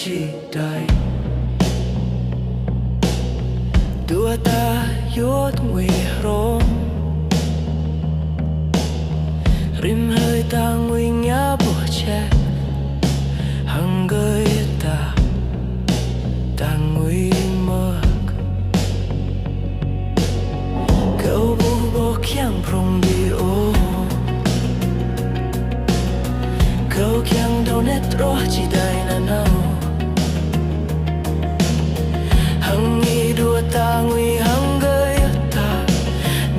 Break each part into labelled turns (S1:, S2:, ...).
S1: chi đầy đua ta yốt nguy rôm rim hơi ta nguy nhá bộ che hằng gơi ta nguy mơ câu bu bộ kiang prong đi ô câu kiang đâu nét rõ chỉ đầy là nào hằng nghi đua ta nguy hằng gơi ta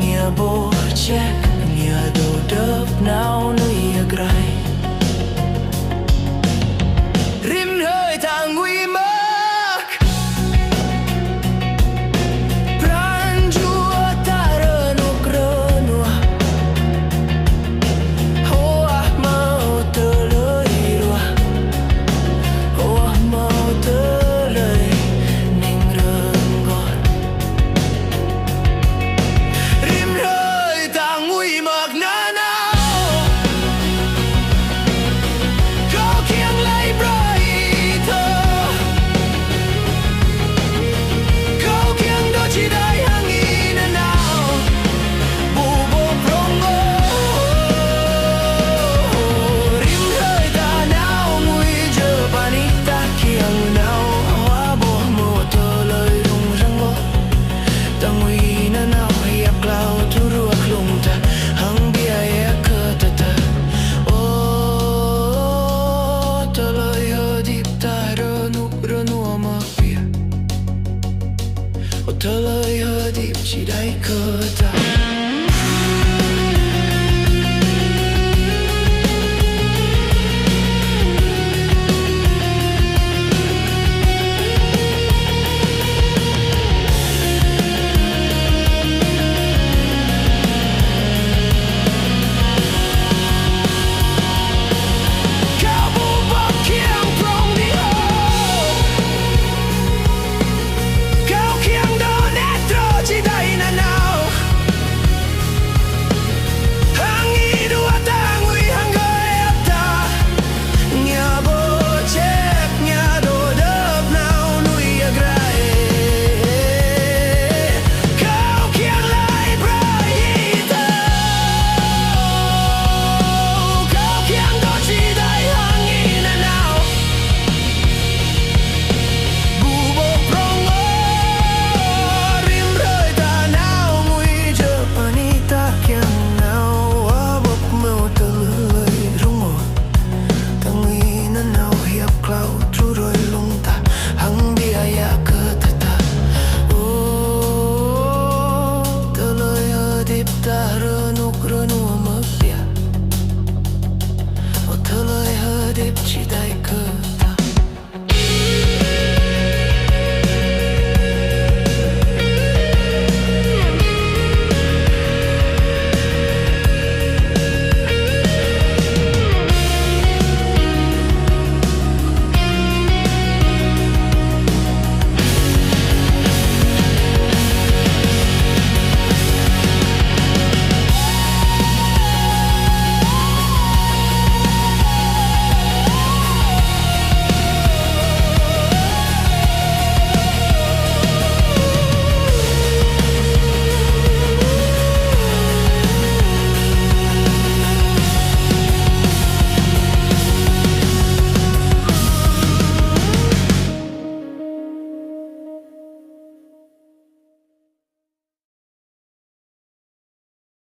S1: nia bộ che nia đồ đớp nào nuôi grai rim hơi ta nguy mơ Tơ lời hơ điệp chỉ đáy cơ ta